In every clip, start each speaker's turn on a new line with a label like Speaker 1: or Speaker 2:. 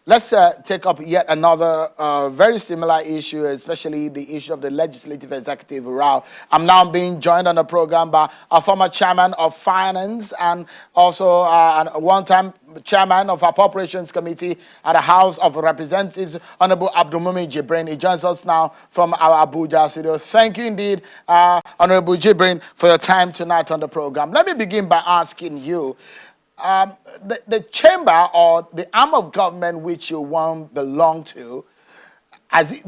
Speaker 1: Let's take up yet another very similar issue, especially the issue of the legislative executive row. I'm now being joined on the program by a former chairman of finance and also a one-time chairman of our appropriations committee at the House of Representatives, Honorable Abdulmumin Jibrin. He joins us now from our Abuja studio. Thank you indeed, Honorable Jibrin, for your time tonight on the program. Let me begin by asking you, the chamber or the arm of government which you one belong to,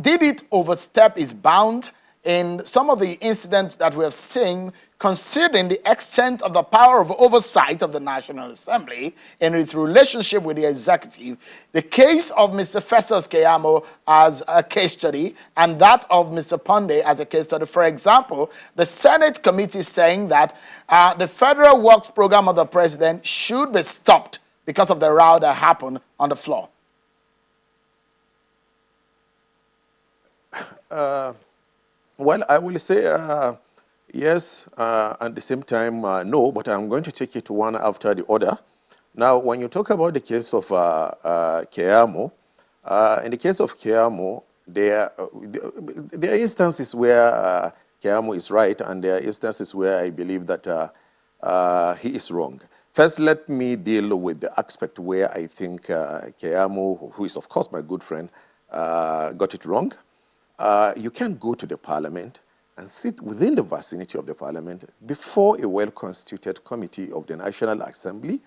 Speaker 1: did it overstep its bound in some of the incidents that we have seen, considering the extent of the power of oversight of the National Assembly in its relationship with the executive? The case of Mr. Festus Keyamo as a case study, and that of Mr. Ponde as a case study. For example, the Senate committee saying that the federal works program of the president should be stopped because of the row that happened on the floor.
Speaker 2: Well, I will say yes, at the same time, no, but I'm going to take it one after the other. Now, when you talk about the case of Keyamo, in the case of Keyamo, there are instances where Keyamo is right, and there are instances where I believe that he is wrong. First, let me deal with the aspect where I think Keyamo, who is, of course, my good friend, got it wrong. You can't go to the parliament and sit within the vicinity of the parliament before a well-constituted committee of the National Assembly,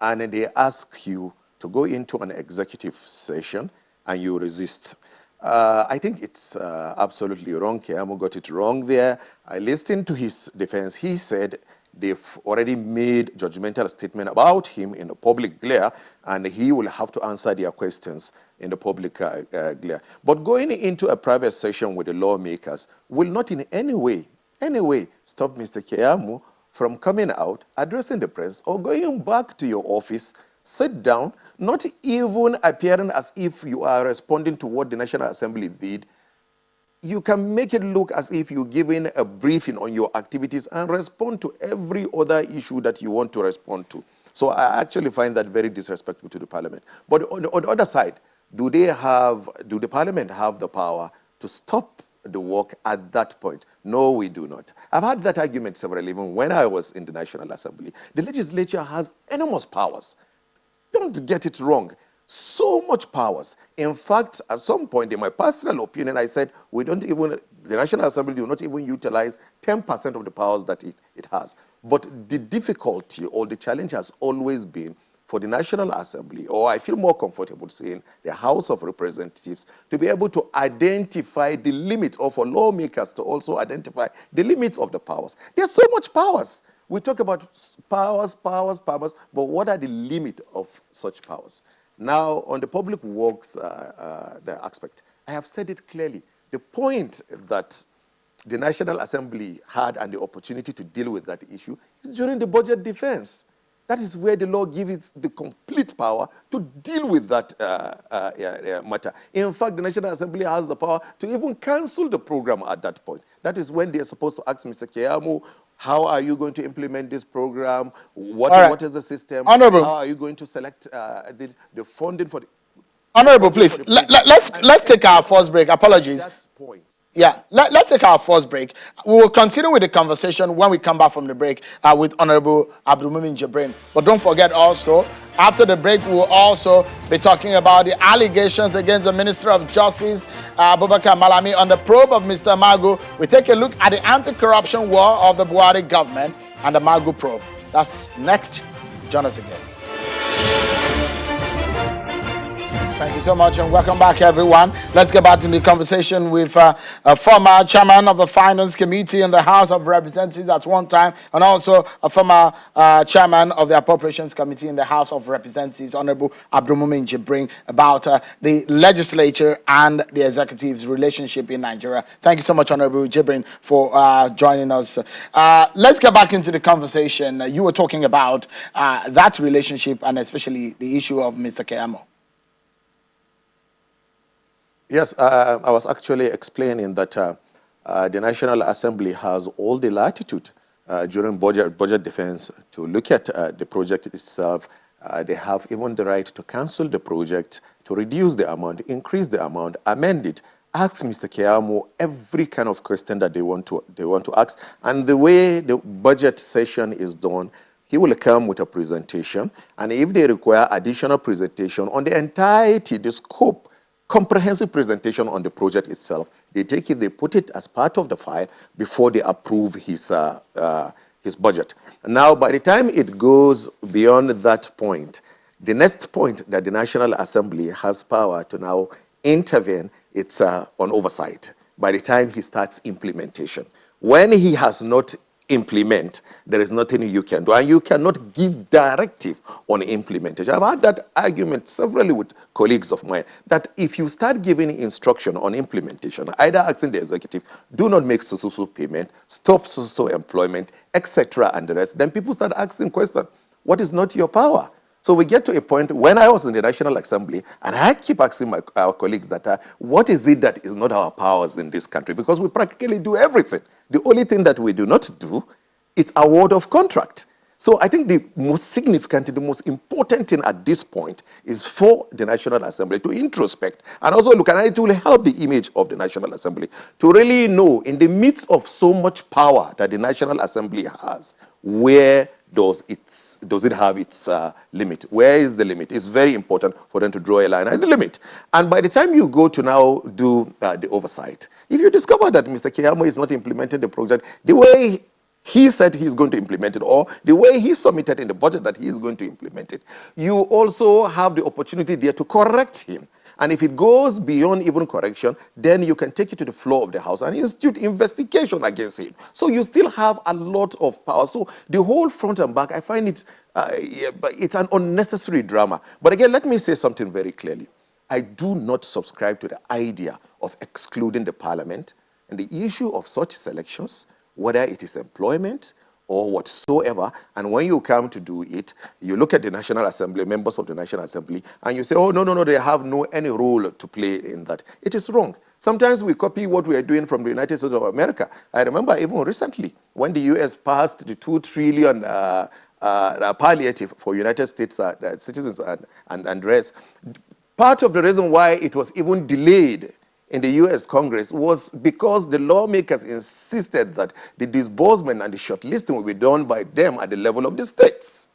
Speaker 2: and they ask you to go into an executive session and you resist. I think it's absolutely wrong. Keyamo got it wrong there. I listened to his defense. He said they've already made judgmental statement about him in the public glare, and he will have to answer their questions in the public glare. But going into a private session with the lawmakers will not in any way stop Mr. Keyamo from coming out, addressing the press, or going back to your office, sit down, not even appearing as if you are responding to what the National Assembly did. You can make it look as if you're giving a briefing on your activities and respond to every other issue that you want to respond to. So I actually find that very disrespectful to the parliament. But on the other side, do the parliament have the power to stop the work at that point? No, we do not. I've had that argument several, even when I was in the National Assembly. The legislature has enormous powers. Don't get it wrong. So much powers. In fact, at some point, in my personal opinion, I said, the National Assembly do not even utilize 10% of the powers that it has. But the difficulty or the challenge has always been for the National Assembly, or I feel more comfortable saying the House of Representatives, to be able to identify the limit, or for lawmakers to also identify the limits of the powers. There's so much powers. We talk about powers, but what are the limit of such powers? Now, on the public works the aspect, I have said it clearly. The point that the National Assembly had and the opportunity to deal with that issue is during the budget defense. That is where the law gives it the complete power to deal with that matter. In fact, the National Assembly has the power to even cancel the program at that point. That is when they are supposed to ask Mr. Keyamo, how are you going to implement this program? What is the system?
Speaker 1: Honorable.
Speaker 2: How are you going to select the funding for the...
Speaker 1: Honorable, please, let's take our first break. Apologies.
Speaker 2: That point.
Speaker 1: Yeah, let's take our first break. We will continue with the conversation when we come back from the break with Honorable Abdulmumin Jibrin. But don't forget also, after the break, we will also be talking about the allegations against the Minister of Justice, Abubakar Malami, on the probe of Mr. Magu. We take a look at the anti-corruption war of the Buhari government and the Magu probe. That's next. Join us again. Thank you so much and welcome back, everyone. Let's get back to the conversation with a former chairman of the Finance Committee in the House of Representatives at one time, and also a former chairman of the Appropriations Committee in the House of Representatives, Honorable Abdulmumin Jibrin, about the legislature and the executive's relationship in Nigeria. Thank you so much, Honorable Jibrin, for joining us. Let's get back into the conversation. You were talking about that relationship and especially the issue of Mr. Keyamo.
Speaker 2: Yes, I was actually explaining that the National Assembly has all the latitude during budget defense to look at the project itself They have even the right to cancel the project, to reduce the amount, increase the amount, amend it, ask Mr. Keyamo every kind of question that they want to ask. And the way the budget session is done, he will come with a presentation. And if they require additional presentation on the entirety, the scope, comprehensive presentation on the project itself, they take it, they put it as part of the file before they approve his budget. Now, by the time it goes beyond that point, the next point that the National Assembly has power to now intervene, it's on oversight. By the time he starts implementation. When he has not implement, there is nothing you can do. And you cannot give directive on implementation. I've had that argument severally with colleagues of mine, that if you start giving instruction on implementation, either asking the executive, do not make so payment, stop so employment, etc., and the rest, then people start asking questions. What is not your power? So we get to a point when I was in the National Assembly, and I keep asking our colleagues that, what is it that is not our powers in this country? Because we practically do everything. The only thing that we do not do is award of contract. So I think the most significant, the most important thing at this point is for the National Assembly to introspect and also look, and it will help the image of the National Assembly to really know, in the midst of so much power that the National Assembly has, where does it have its limit? Where is the limit? It's very important for them to draw a line at the limit. And by the time you go to now do the oversight, if you discover that Mr. Keyamo is not implementing the project the way he said he's going to implement it, or the way he submitted in the budget that he is going to implement it, you also have the opportunity there to correct him. And if it goes beyond even correction, then you can take it to the floor of the House and institute investigation against him. So you still have a lot of power. So the whole front and back, I find it's an unnecessary drama. But again, let me say something very clearly. I do not subscribe to the idea of excluding the parliament and the issue of such selections, whether it is employment or whatsoever. And when you come to do it, you look at the National Assembly, members of the National Assembly, and you say, oh, no, they have any role to play in that. It is wrong. Sometimes we copy what we are doing from the United States of America. I remember even recently when the U.S. passed the $2 trillion palliative for United States citizens and rest. Part of the reason why it was even delayed in the U.S. Congress was because the lawmakers insisted that the disbursement and the shortlisting will be done by them at the level of the states.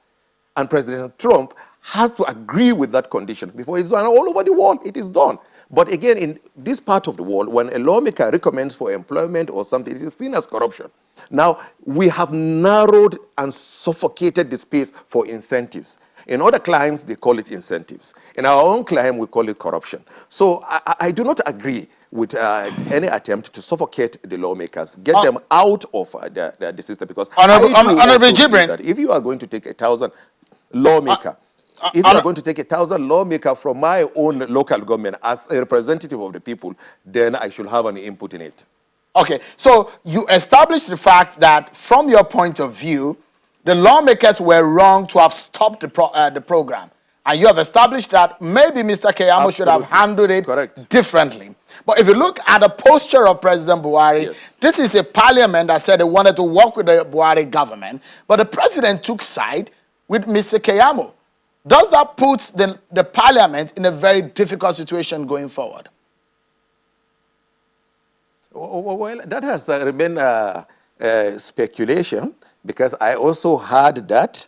Speaker 2: And President Trump has to agree with that condition before it's done. All over the world, it is done. But again, in this part of the world, when a lawmaker recommends for employment or something, it is seen as corruption. Now, we have narrowed and suffocated the space for incentives. In other climes, they call it incentives. In our own climb, we call it corruption. So I do not agree with any attempt to suffocate the lawmakers, get them out of the system. Because
Speaker 1: Honorable Jibrin,
Speaker 2: if you are going to take 1,000 lawmaker, if you are going to take 1,000 lawmaker from my own local government as a representative of the people, then I should have an input in it.
Speaker 1: Okay, so you established the fact that from your point of view, the lawmakers were wrong to have stopped the program. And you have established that maybe Mr. Keyamo should have handled it differently. But if you look at the posture of President Buhari, yes, this is a parliament that said they wanted to work with the Buhari government, but the president took side with Mr. Keyamo. Does that put the parliament in a very difficult situation going forward?
Speaker 2: Well, that has remained speculation, because I also heard that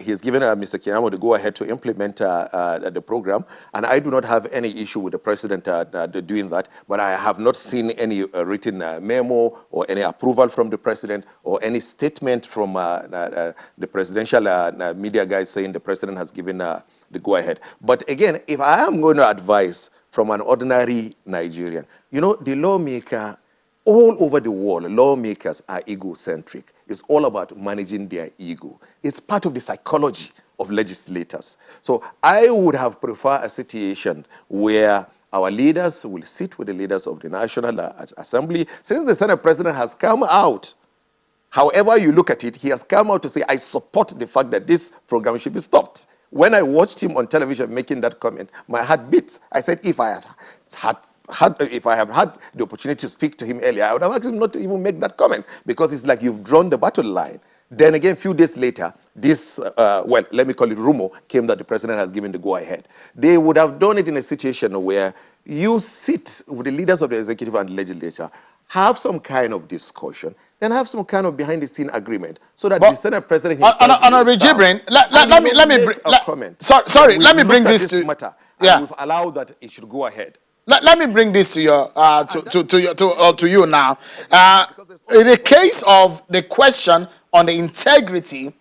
Speaker 2: he's given Mr. Keyamo the go-ahead to implement the program, and I do not have any issue with the president doing that, but I have not seen any written memo or any approval from the president or any statement from the presidential media guys saying the president has given the go-ahead. But again, if I am going to advise from an ordinary Nigerian, the lawmaker all over the world, lawmakers are egocentric. It's all about managing their ego. It's part of the psychology of legislators. So I would have preferred a situation where our leaders will sit with the leaders of the National Assembly. Since the Senate President has come out, however you look at it, he has come out to say, I support the fact that this program should be stopped. When I watched him on television making that comment, my heart beats. I said, if I have had the opportunity to speak to him earlier, I would have asked him not to even make that comment, because it's like you've drawn the battle line. Then again, a few days later, this, well, let me call it rumor, came that the president has given the go-ahead. They would have done it in a situation where you sit with the leaders of the executive and legislature, have some kind of discussion, then have some kind of behind-the-scene agreement, so that the Senate President himself
Speaker 1: Honorable Jibrin, let me bring this to
Speaker 2: matter, and we've allowed that it should go ahead.
Speaker 1: Let me bring this to your to you now. In the case of the question on the integrity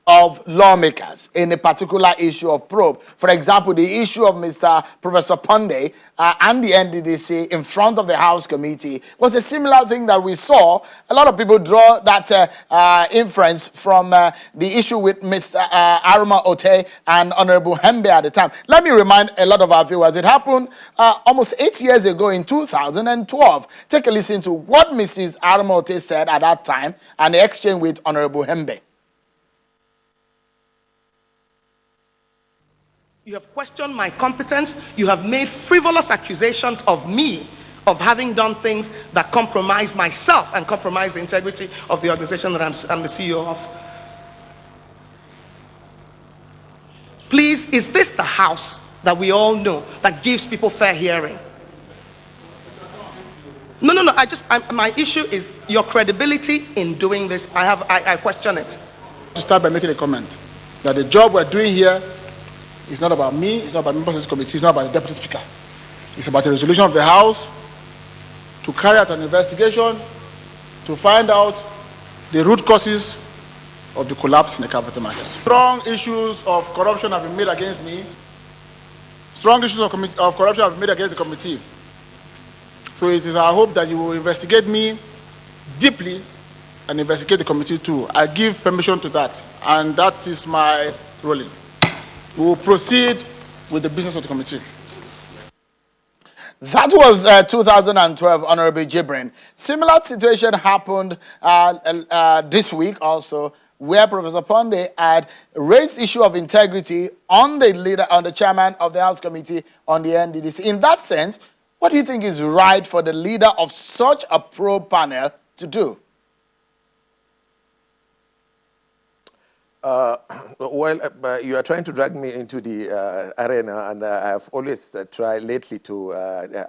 Speaker 1: of lawmakers in a particular issue of probe. For example, the issue of Mr. Professor Ponde and the NDDC in front of the House Committee was a similar thing that we saw. A lot of people draw that inference from the issue with Mr. Aruma Ote and Honorable Hembe at the time. Let me remind a lot of our viewers, it happened almost 8 years ago in 2012. Take a listen to what Mrs. Aruma Ote said at that time and the exchange with Honorable Hembe.
Speaker 3: You have questioned my competence. You have made frivolous accusations of me of having done things that compromise myself and compromise the integrity of the organization that I'm the CEO of. Please, is this the House that we all know that gives people fair hearing? No. My issue is your credibility in doing this. I question it.
Speaker 4: To start by making a comment that the job we're doing here, it's not about me, it's not about members of this committee, it's not about the Deputy Speaker. It's about the resolution of the House to carry out an investigation to find out the root causes of the collapse in the capital market. Strong issues of corruption have been made against me. Strong issues of corruption have been made against the committee. So it is our hope that you will investigate me deeply and investigate the committee too. I give permission to that, and that is my ruling. We will proceed with the business of the committee.
Speaker 1: That was 2012, Honorable Jibrin. Similar situation happened this week also, where Professor Ponde had raised issue of integrity on the chairman of the House Committee on the NDDC. In that sense, what do you think is right for the leader of such a probe panel to do?
Speaker 2: You are trying to drag me into the arena, and I have always tried lately to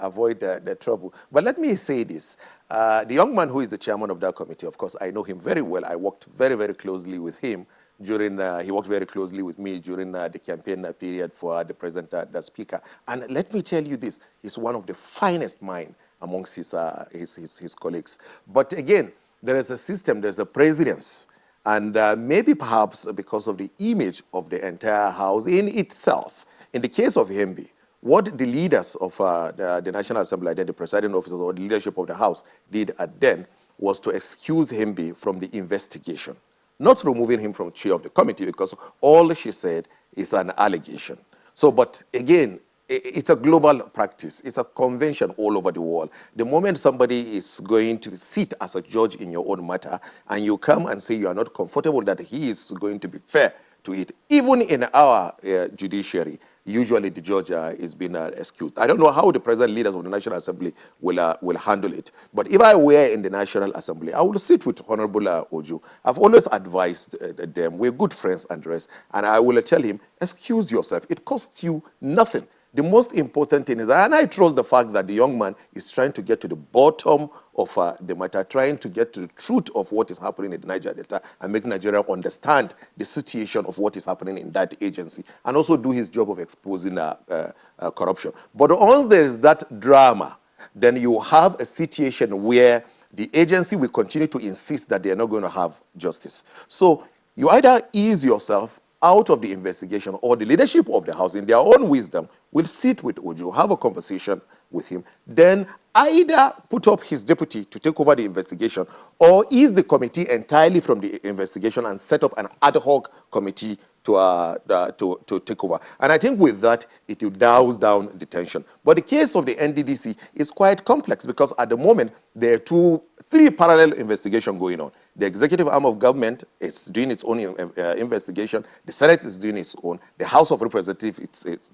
Speaker 2: avoid the trouble. But let me say this. The young man who is the chairman of that committee, of course, I know him very well. I worked very, very closely with him during, he worked very closely with me during the campaign period for the present the speaker. And let me tell you this, he's one of the finest minds amongst his colleagues. But again, there is a system, there's a precedence. And maybe perhaps because of the image of the entire House in itself. In the case of Hembe, what the leaders of the National Assembly, the presiding officers or the leadership of the House did at then was to excuse Hembe from the investigation, not removing him from chair of the committee, because all she said is an allegation. So, but again, it's a global practice. It's a convention all over the world. The moment somebody is going to sit as a judge in your own matter, and you come and say you are not comfortable that he is going to be fair to it, even in our judiciary, usually the judge is being excused. I don't know how the present leaders of the National Assembly will handle it. But if I were in the National Assembly, I would sit with Honorable Oju. I've always advised them. We're good friends and the rest. And I will tell him, excuse yourself. It costs you nothing. The most important thing is, and I trust the fact that the young man is trying to get to the bottom of the matter, trying to get to the truth of what is happening in the Niger Delta and make Nigeria understand the situation of what is happening in that agency, and also do his job of exposing corruption. But once there is that drama, then you have a situation where the agency will continue to insist that they are not going to have justice. So you either ease yourself out of the investigation, or the leadership of the House, in their own wisdom, will sit with Ojo, have a conversation with him, then either put up his deputy to take over the investigation, or ease the committee entirely from the investigation and set up an ad hoc committee to take over. And I think with that, it will douse down the tension. But the case of the NDDC is quite complex, because at the moment, there are 3 parallel investigations going on. The executive arm of government is doing its own investigation. The Senate is doing its own. The House of Representatives is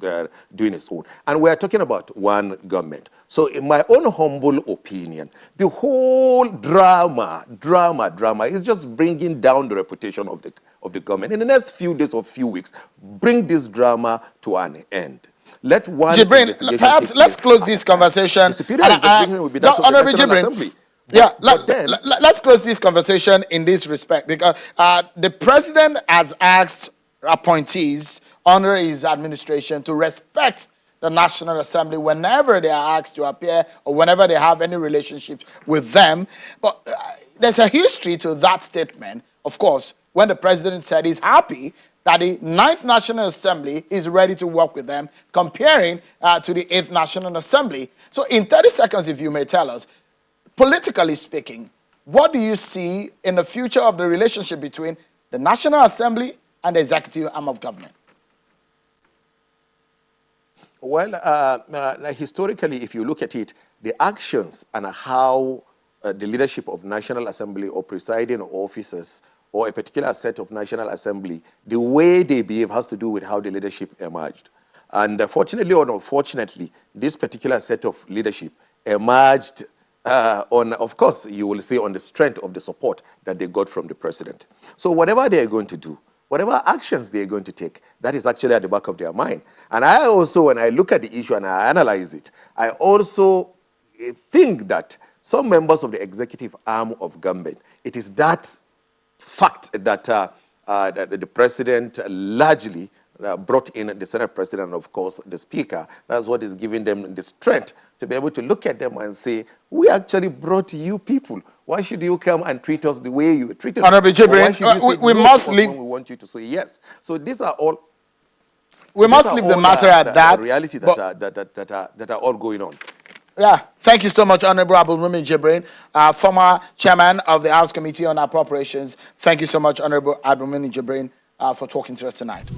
Speaker 2: doing its own. And we are talking about one government. So in my own humble opinion, the whole drama is just bringing down the reputation of the government. In the next few days or few weeks, bring this drama to an end. Let one
Speaker 1: Jibrin, perhaps let's close this conversation.
Speaker 2: The superior investigation will be done to the
Speaker 1: Honorable
Speaker 2: National
Speaker 1: Jibrin,
Speaker 2: Assembly.
Speaker 1: Yeah,
Speaker 2: then,
Speaker 1: let's close this conversation in this respect, because the president has asked appointees under his administration to respect the National Assembly whenever they are asked to appear or whenever they have any relationship with them. But there's a history to that statement, of course, when the president said he's happy that the 9th National Assembly is ready to work with them, comparing to the 8th National Assembly. So in 30 seconds, if you may tell us, politically speaking, what do you see in the future of the relationship between the National Assembly and the executive arm of government?
Speaker 2: Well, historically, if you look at it, the actions and how the leadership of National Assembly or presiding officers or a particular set of National Assembly, the way they behave has to do with how the leadership emerged. And fortunately or unfortunately, this particular set of leadership emerged on, of course, you will say on the strength of the support that they got from the president. So whatever they are going to do, whatever actions they are going to take, that is actually at the back of their mind. And I also, when I look at the issue and I analyze it, I also think that some members of the executive arm of government, it is that fact that the president largely brought in the Senate president and, of course, the speaker. That's what is giving them the strength to be able to look at them and say, we actually brought you people. Why should you come and treat us the way you treated us?
Speaker 1: Honorable Jibrin, we must leave.
Speaker 2: We want you to say yes. So these are all.
Speaker 1: We must leave the matter at that.
Speaker 2: The reality that are all going on.
Speaker 1: Yeah, thank you so much, Honorable Abdulmumin Jibrin, former chairman of the House Committee on Appropriations. Thank you so much, Honorable Abdulmumin Jibrin, for talking to us tonight.